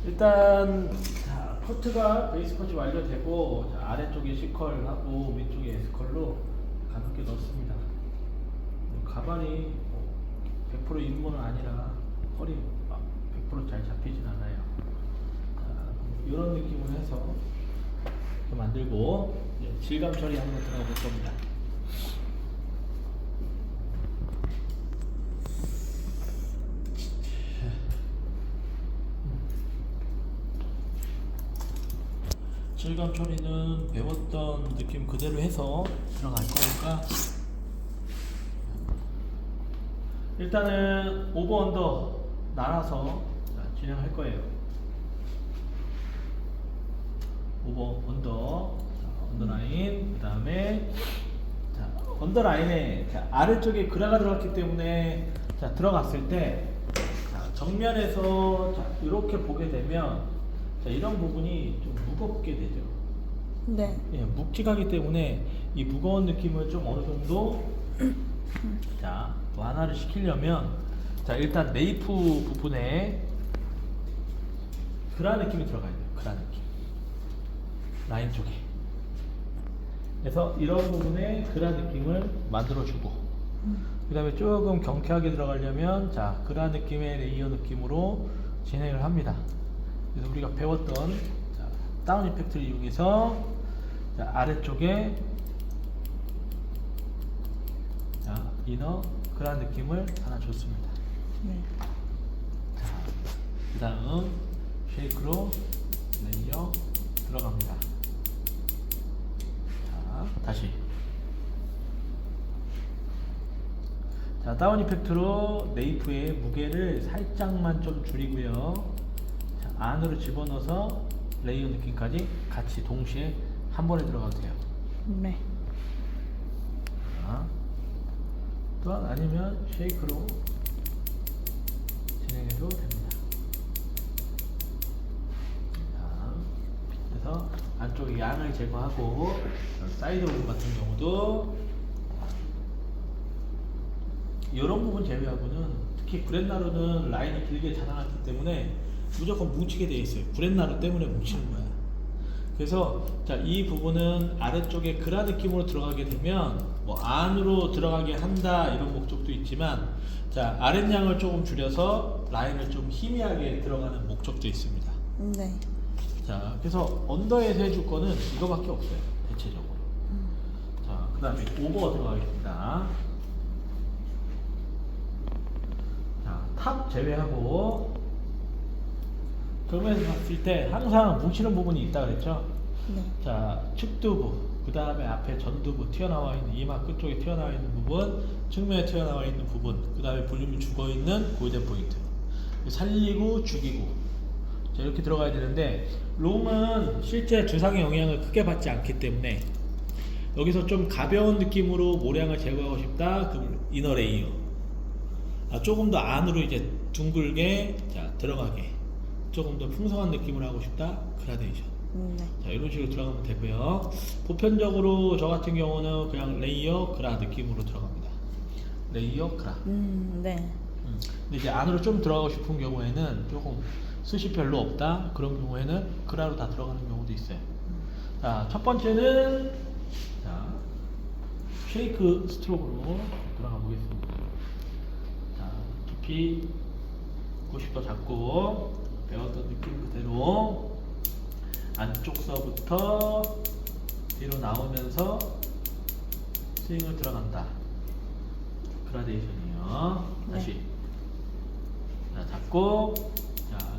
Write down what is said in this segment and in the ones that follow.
일단 자, 커트가 베이스 컷이 완료되고 자, 아래쪽에 C컬하고 위쪽에 S컬로 가볍게 넣습니다. 가발이 100% 입문은 아니라 컬이 100% 잘 잡히진 않아요. 자, 이런 느낌으로 해서 이렇게 만들고 질감 처리 한번 들어가 볼 겁니다. 질감 처리는 배웠던 느낌 그대로 해서 들어갈 거니까 일단은 오버 언더 나눠서 진행할 거예요. 오버 언더, 언더라인, 그 다음에 언더라인에 아래쪽에 그라가 들어갔기 때문에 들어갔을 때 정면에서 이렇게 보게 되면 이런 부분이 좀 무겁게 되죠. 네. 예, 묵직하기 때문에 이 무거운 느낌을 좀 어느 정도 완화를 시키려면 일단 네이프 부분에 그라 느낌이 들어가야 돼요. 그라 느낌. 라인 쪽에. 그래서 이런 부분에 그라 느낌을 만들어주고 그 다음에 조금 경쾌하게 들어가려면 그라 느낌의 레이어 느낌으로 진행을 합니다. 그래서 우리가 배웠던 다운 이펙트를 이용해서 아래쪽에 이너 그런 느낌을 하나 줬습니다. 네. 그 다음 쉐이크로 레이어 들어갑니다. 다시 다운 이펙트로 네이프의 무게를 살짝만 좀 줄이고요. 안으로 집어넣어서 레이어 느낌까지 같이 동시에 한 번에 들어가도 돼요. 네. 또한 아니면 쉐이크로 진행해도 됩니다. 그래서 안쪽에 양을 제거하고 사이드 부분 같은 경우도 이런 부분 제외하고는 특히 브렛나루는 라인이 길게 자라났기 때문에 무조건 뭉치게 되어 있어요. 브렛나루 때문에 뭉치는 거야. 그래서 이 부분은 아래쪽에 그라 느낌으로 들어가게 되면 안으로 들어가게 한다 이런 목적도 있지만 아랫양을 조금 줄여서 라인을 좀 희미하게 들어가는 목적도 있습니다. 네. 그래서 언더에서 해줄 거는 이거밖에 없어요. 대체적으로. 그 다음에 오버 들어가겠습니다. 탑 제외하고 그러면서 봤을 때 항상 뭉치는 부분이 있다 그랬죠? 네. 측두부, 그 다음에 앞에 전두부 튀어나와 있는 이마 끝쪽에 튀어나와 있는 부분, 측면에 튀어나와 있는 부분, 그 다음에 볼륨이 죽어 있는 골든 포인트. 살리고 죽이고. 이렇게 들어가야 되는데, 롬은 실제 주상의 영향을 크게 받지 않기 때문에, 여기서 좀 가벼운 느낌으로 모량을 제거하고 싶다? 그럼 이너 레이어. 조금 더 안으로 이제 둥글게 들어가게. 조금 더 풍성한 느낌을 하고 싶다? 그라데이션. 네. 이런 식으로 들어가면 되고요. 보편적으로 저 같은 경우는 그냥 레이어 그라 느낌으로 들어갑니다. 레이어 그라. 네. 근데 이제 안으로 좀 들어가고 싶은 경우에는 조금 숱이 별로 없다. 그런 경우에는 그라로 다 들어가는 경우도 있어요. 첫 번째는 쉐이크 스트로크로 들어가 보겠습니다. 두피 90도 잡고 배웠던 느낌 그대로 안쪽서부터 뒤로 나오면서 스윙을 들어간다. 그라데이션이요. 다시 잡고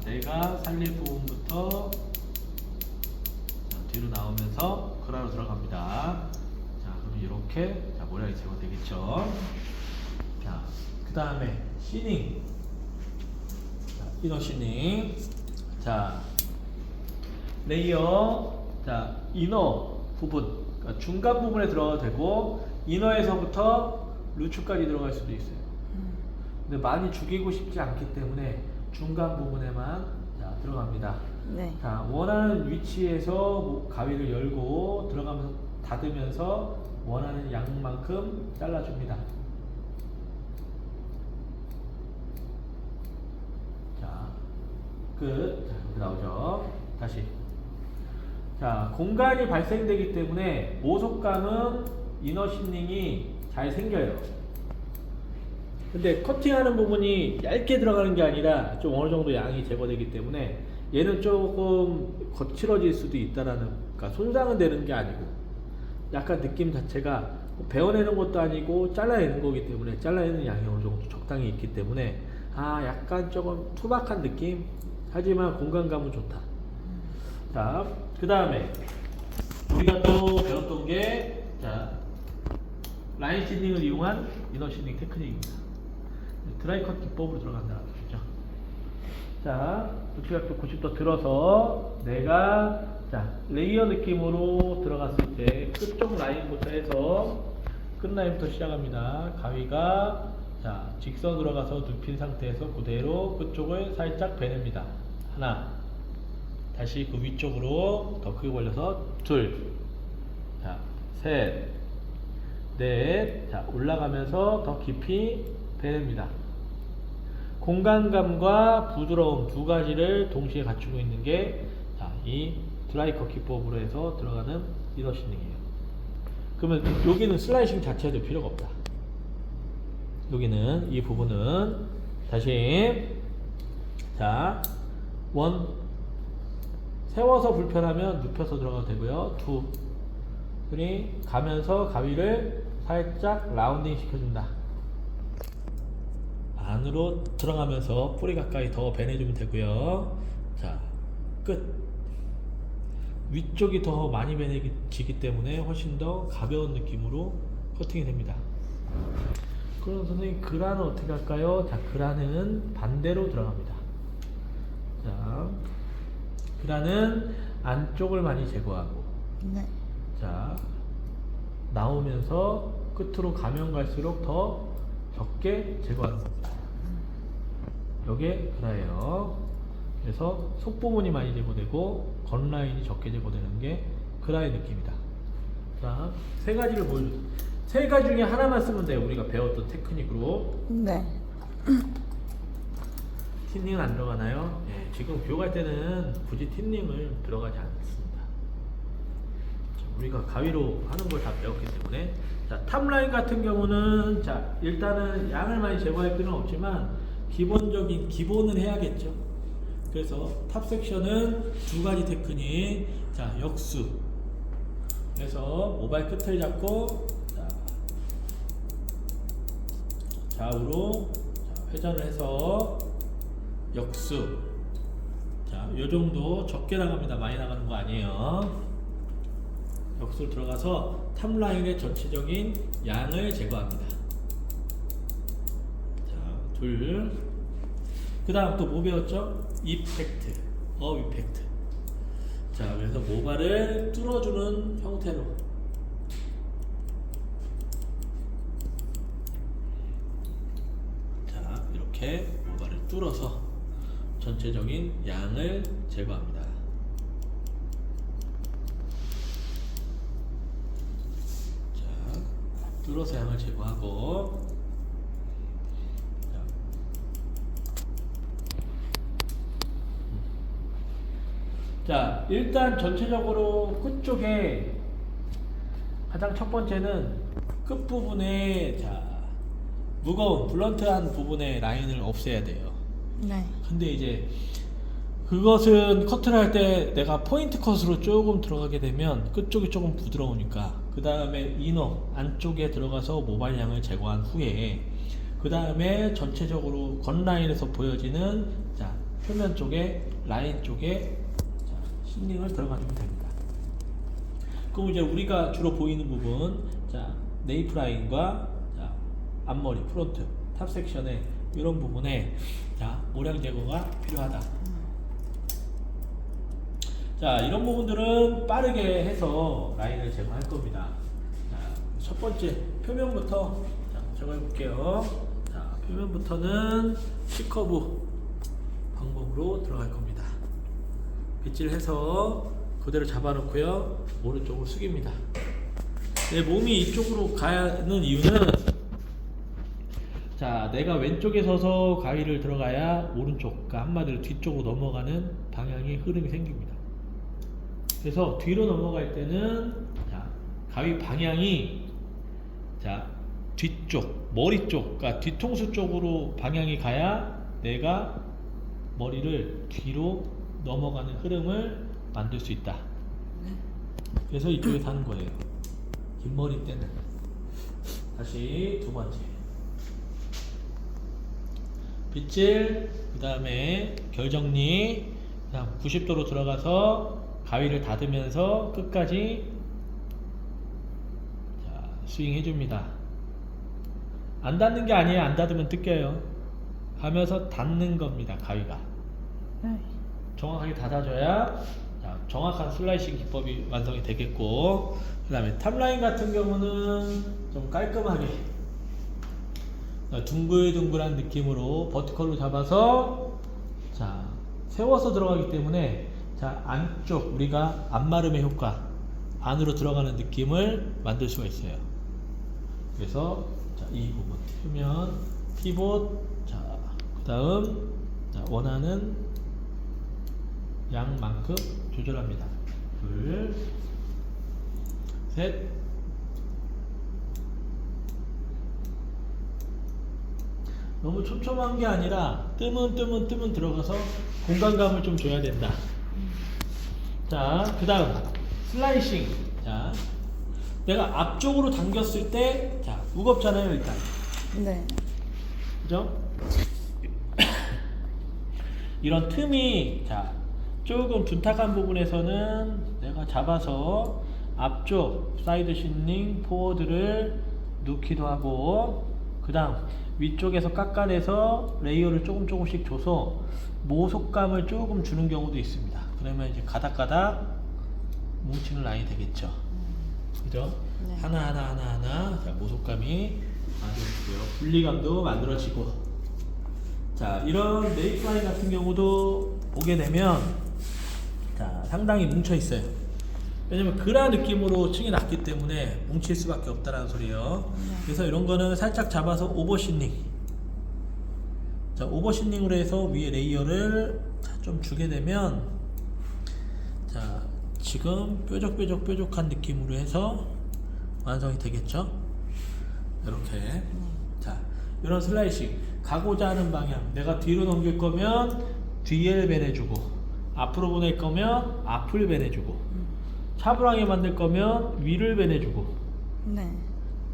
내가 살릴 부분부터 뒤로 나오면서 그라로 들어갑니다. 그럼 이렇게 모양이 제거되겠죠. 그 다음에 시닝, 이너 시닝. 레이어, 이너 부분, 그러니까 중간 부분에 들어가도 되고 이너에서부터 루츠까지 들어갈 수도 있어요. 근데 많이 죽이고 싶지 않기 때문에 중간 부분에만 들어갑니다. 네. 원하는 위치에서 가위를 열고 들어가면서 닫으면서 원하는 양만큼 잘라줍니다. 끝. 자, 이렇게 나오죠. 다시. 자, 공간이 발생되기 때문에 모속감은 이너 시닝이 잘 생겨요. 근데 커팅하는 부분이 얇게 들어가는 게 아니라 좀 어느 정도 양이 제거되기 때문에 얘는 조금 거칠어질 수도 있다라는, 그러니까 손상은 되는 게 아니고 약간 느낌 자체가 베어내는 것도 아니고 잘라내는 거기 때문에 잘라내는 양이 어느 정도 적당히 있기 때문에 약간 조금 투박한 느낌, 하지만 공간감은 좋다. 자, 그 다음에 우리가 또 배웠던 게, 자, 라인 시닝을 이용한 이너 시닝 테크닉입니다. 드라이 컷 기법으로 들어간다는 거죠. 자, 부치각도 90도 들어서 내가, 자, 레이어 느낌으로 들어갔을 때 끝쪽 라인부터 해서 끝 라인부터 시작합니다. 가위가, 자, 직선 들어가서 눕힌 상태에서 그대로 끝쪽을 살짝 베냅니다. 하나, 다시 그 위쪽으로 더 크게 벌려서 둘, 자, 셋, 넷, 자, 올라가면서 더 깊이 베냅니다. 공간감과 부드러움 두 가지를 동시에 갖추고 있는 게, 자, 이 드라이 컷 기법으로 해서 들어가는 이너 시닝이에요. 그러면 여기는 슬라이싱 자체도 필요가 없다. 여기는 이 부분은 다시, 자, 원, 세워서 불편하면 눕혀서 들어가도 되고요. 투, 쓰리, 가면서 가위를 살짝 라운딩 시켜준다. 안으로 들어가면서 뿌리 가까이 더 베내주면 되고요. 자, 끝. 위쪽이 더 많이 베내지기 때문에 훨씬 더 가벼운 느낌으로 커팅이 됩니다. 그럼 선생님, 그라는 어떻게 할까요? 자, 그라는 반대로 들어갑니다. 자, 그라는 안쪽을 많이 제거하고, 네. 자, 나오면서 끝으로 가면 갈수록 더 적게 제거하는 겁니다. 요게 그라예요. 그래서 속 부분이 많이 제거되고 건 라인이 적게 제거되는 게 그라의 느낌이다. 자, 세 가지를 보여줘. 세 가지 중에 하나만 쓰면 돼요. 우리가 배웠던 테크닉으로. 네. 틴닝은 안 들어가나요? 네, 지금 교육할 때는 굳이 틴닝을 들어가지 않습니다. 자, 우리가 가위로 하는 걸 다 배웠기 때문에. 자, 탑라인 같은 경우는, 자, 일단은 양을 많이 제거할 필요는 없지만 기본적인 기본은 해야겠죠. 그래서 탑 섹션은 두 가지 테크닉. 자, 역수. 그래서 모발 끝을 잡고, 자, 좌우로, 자, 회전을 해서 역수. 자, 요 정도 적게 나갑니다. 많이 나가는 거 아니에요. 역수로 들어가서 탑라인의 전체적인 양을 제거합니다. 자, 둘. 그 다음 또 뭐 배웠죠? 이펙트, 이펙트. 자, 그래서 모발을 뚫어주는 형태로. 자, 이렇게 모발을 뚫어서 전체적인 양을 제거합니다. 자, 뚫어서 양을 제거하고, 자, 일단 전체적으로 끝쪽에 가장 첫 번째는 끝부분에, 자, 무거운 블런트한 부분의 라인을 없애야 돼요. 네. 근데 이제 그것은 커트를 할 때 내가 포인트 컷으로 조금 들어가게 되면 끝쪽이 조금 부드러우니까, 그 다음에 이너 안쪽에 들어가서 모발량을 제거한 후에, 그 다음에 전체적으로 건 라인에서 보여지는, 자, 표면 쪽에 라인 쪽에 시닝을 들어가주면 됩니다. 그럼 이제 우리가 주로 보이는 부분, 자, 네이프 라인과, 자, 앞머리 프론트 탑 섹션의 이런 부분에, 자, 모량 제거가 필요하다. 자, 이런 부분들은 빠르게 해서 라인을 제거할 겁니다. 자, 첫 번째 표면부터, 자, 제거해 볼게요. 자, 표면부터는 C커브 방법으로 들어갈 겁니다. 빗질해서 그대로 잡아놓고요, 오른쪽으로 숙입니다. 내 몸이 이쪽으로 가는 이유는, 자, 내가 왼쪽에 서서 가위를 들어가야 오른쪽, 그러니까 한마디로 뒤쪽으로 넘어가는 방향의 흐름이 생깁니다. 그래서 뒤로 넘어갈 때는 자, 가위 방향이 자, 뒤쪽, 머리 쪽, 그러니까 뒤통수 쪽으로 방향이 가야 내가 머리를 뒤로 넘어가는 흐름을 만들 수 있다. 그래서 이쪽에서 하는 거예요. 긴 머리 때는. 다시 두 번째. 빗질, 그 다음에 결정리, 그 다음 90도로 들어가서 가위를 닫으면서 끝까지 자, 스윙 해줍니다. 안 닫는 게 아니에요. 안 닫으면 뜯겨요. 하면서 닫는 겁니다. 가위가 네. 정확하게 닫아줘야 자, 정확한 슬라이싱 기법이 완성이 되겠고, 그 다음에 탑라인 같은 경우는 좀 깔끔하게 둥글둥글한 느낌으로 버티컬로 잡아서 자, 세워서 들어가기 때문에 자, 안쪽 우리가 안마름의 효과 안으로 들어가는 느낌을 만들 수가 있어요. 그래서 자, 이 부분 표면 피봇, 자, 그 다음 원하는 양만큼 조절합니다. 둘, 셋. 너무 촘촘한 게 아니라 뜨문 들어가서 공간감을 좀 줘야 된다. 자, 그 다음 슬라이싱. 자, 내가 앞쪽으로 당겼을 때 자, 무겁잖아요. 일단 네. 그죠? 이런 틈이 자, 조금 둔탁한 부분에서는 내가 잡아서 앞쪽 사이드 싱링 포워드를 넣기도 하고, 그 다음 위쪽에서 깎아내서 레이어를 조금씩 줘서 모속감을 조금 주는 경우도 있습니다. 그러면 이제 가닥가닥 뭉치는 라인이 되겠죠. 그죠? 네. 하나 자, 모속감이 만들어지고요. 분리감도 만들어지고. 자, 이런 메이크 라인 같은 경우도 보게 되면 자, 상당히 뭉쳐 있어요. 왜냐면 그라 느낌으로 층이 낮기 때문에 뭉칠 수밖에 없다라는 소리예요. 그래서 이런 거는 살짝 잡아서 오버신닝. 자, 오버신닝으로 해서 위에 레이어를 좀 주게 되면 자, 지금 뾰족한 느낌으로 해서 완성이 되겠죠. 이렇게. 자, 이런 슬라이싱 가고자 하는 방향, 내가 뒤로 넘길 거면 뒤를 배내주고, 앞으로 보낼 거면 앞을 배내주고, 차분하게 만들 거면 위를 배내주고. 네.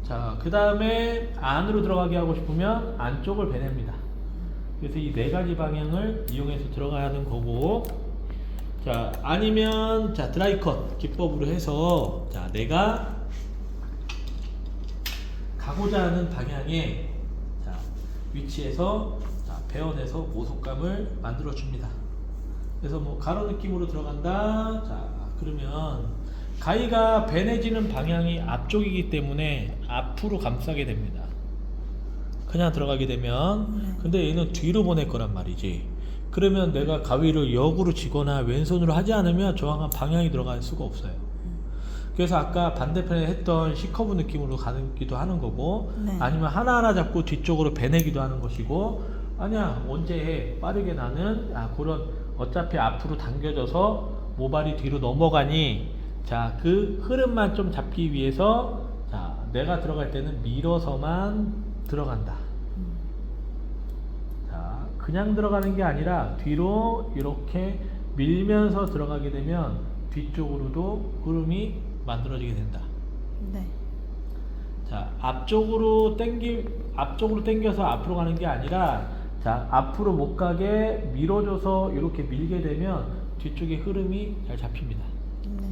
자, 그 다음에 안으로 들어가게 하고 싶으면 안쪽을 배냅니다. 그래서 이 네 가지 방향을 이용해서 들어가야 하는 거고, 자, 아니면 자, 드라이컷 기법으로 해서 자, 내가 가고자 하는 방향에 자, 위치에서 자, 베어내서 모속감을 만들어 줍니다. 그래서 뭐 가로 느낌으로 들어간다. 자, 그러면 가위가 베내지는 방향이 앞쪽이기 때문에 앞으로 감싸게 됩니다. 그냥 들어가게 되면. 근데 얘는 뒤로 보낼 거란 말이지. 그러면 내가 가위를 역으로 쥐거나 왼손으로 하지 않으면 정확한 방향이 들어갈 수가 없어요. 그래서 아까 반대편에 했던 C커브 느낌으로 가기도 하는 거고, 네. 아니면 하나하나 잡고 뒤쪽으로 베내기도 하는 것이고, 아니야 언제 해 빠르게 나는 그런 어차피 앞으로 당겨져서 모발이 뒤로 넘어가니 자, 그 흐름만 좀 잡기 위해서 자, 내가 들어갈 때는 밀어서만 들어간다. 자, 그냥 들어가는 게 아니라 뒤로 이렇게 밀면서 들어가게 되면 뒤쪽으로도 흐름이 만들어지게 된다. 네. 자, 앞쪽으로 당겨서 앞으로 가는 게 아니라 자, 앞으로 못 가게 밀어줘서 이렇게 밀게 되면 뒤쪽의 흐름이 잘 잡힙니다. 네.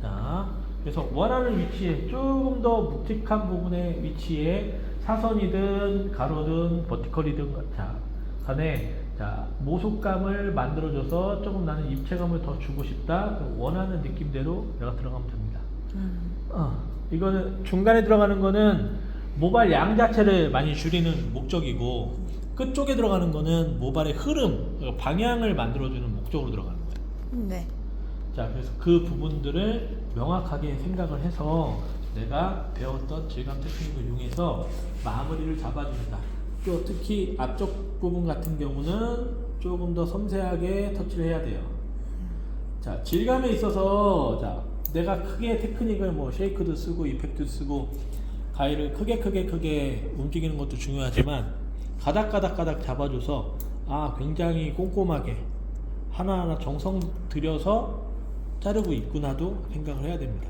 자, 그래서 원하는 위치에 조금 더 묵직한 부분의 위치에 사선이든 가로든 버티컬이든 자, 간에 자, 모속감을 만들어줘서 조금 나는 입체감을 더 주고 싶다. 원하는 느낌대로 내가 들어가면 됩니다. 이거는 중간에 들어가는 거는 모발 양 자체를 많이 줄이는 목적이고, 끝쪽에 들어가는 거는 모발의 흐름, 방향을 만들어주는 목적으로 들어가는 거예요. 네. 자, 그래서 그 부분들을 명확하게 생각을 해서 내가 배웠던 질감 테크닉을 이용해서 마무리를 잡아줍니다. 또 특히 앞쪽 부분 같은 경우는 조금 더 섬세하게 터치를 해야 돼요. 자, 질감에 있어서 자, 내가 크게 테크닉을 뭐 쉐이크도 쓰고 이펙트도 쓰고 가위를 크게 움직이는 것도 중요하지만 가닥가닥 잡아줘서 굉장히 꼼꼼하게 하나하나 정성 들여서 자르고 있구나도 생각을 해야 됩니다.